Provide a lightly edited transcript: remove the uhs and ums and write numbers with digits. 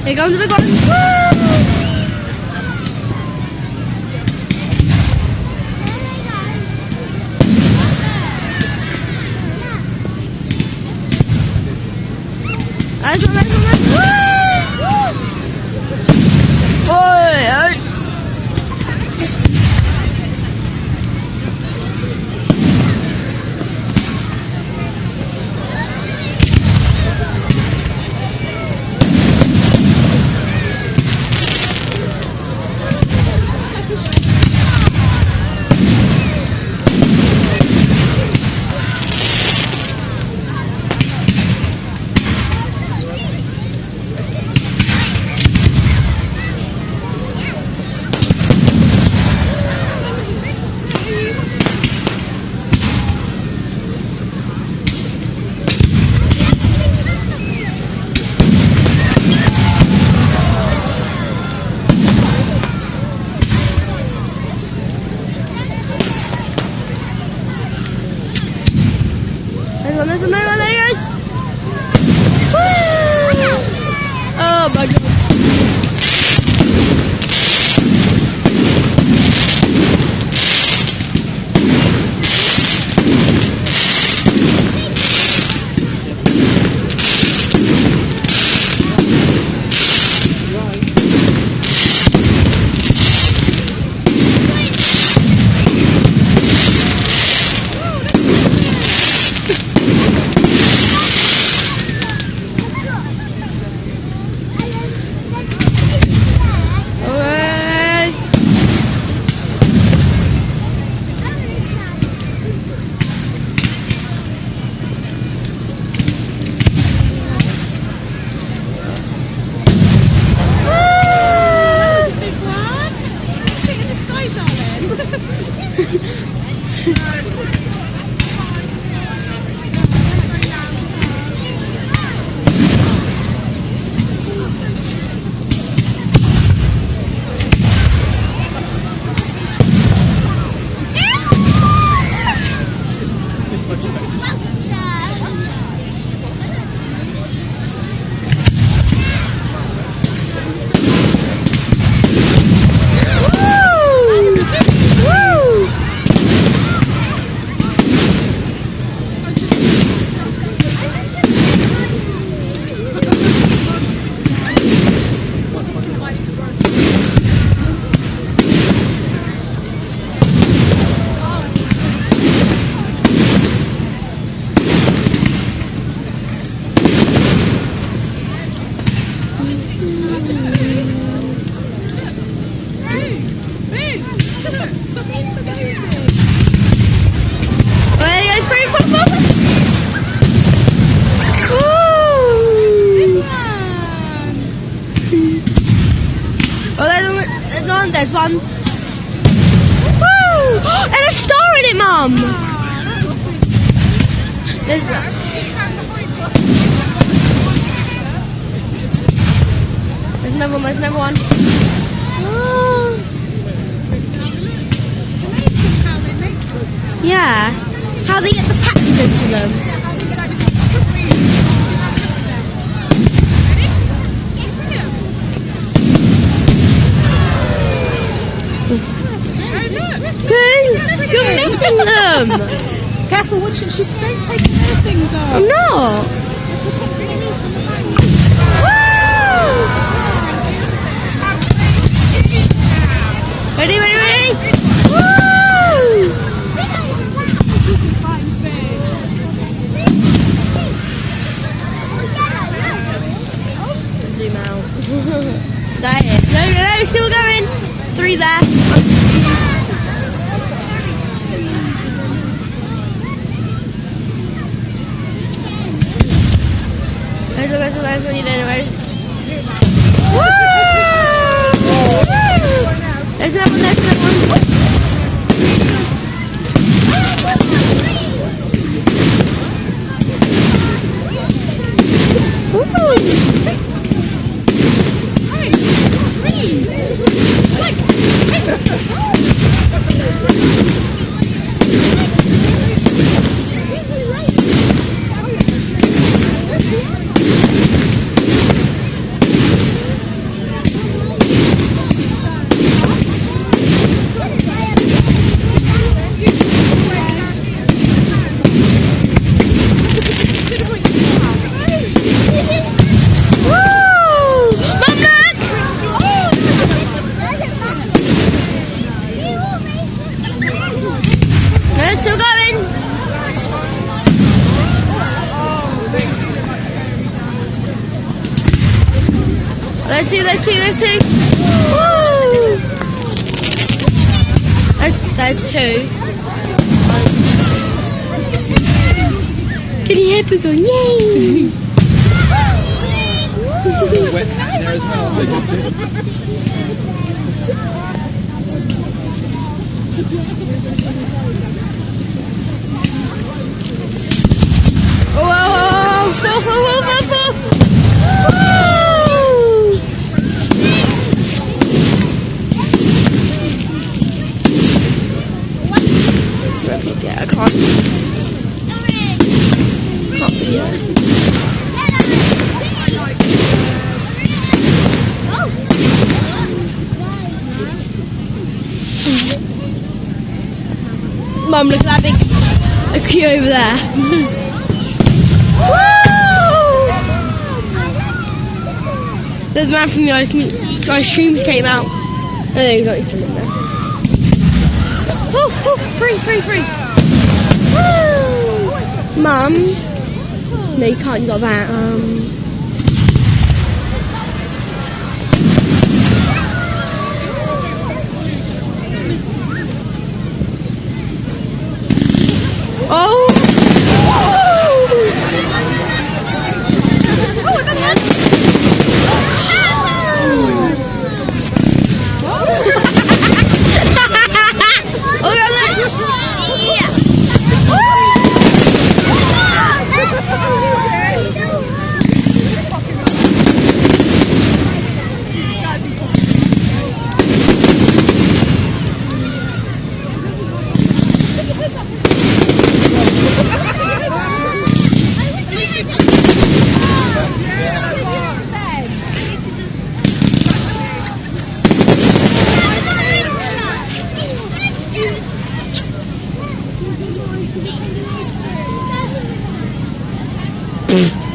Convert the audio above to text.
Here comes the big one. Woo! Nice one, nice one, nice one. Woo! Oi, oi. There's another one there. Woo! Oh my god. There's one. Woo! And a star in it, Mum! There's another one, there's another one. Oh. Yeah. How they get the patterns into them. You're missing them! Careful, watch it. She's don't take her things off. I'm not! Woo! Ready, ready, ready? Woo! Zoom out. That it. No, no, no, still going. 3 there. There's one you don't know where. Woo! There's another one, there's another one. Woo! They're still going. Let's see. Woo! There's two. Can you hear people going, yay? Wet in there as well. Whoa! Full! Yeah, I can't see it. Mum, look at that big queue over there. Woo! There's a man from the ice creams came out. Oh, there you go, he's still in there. Free! Woo! Mum. No, you can't, you got that. Oh! Mm.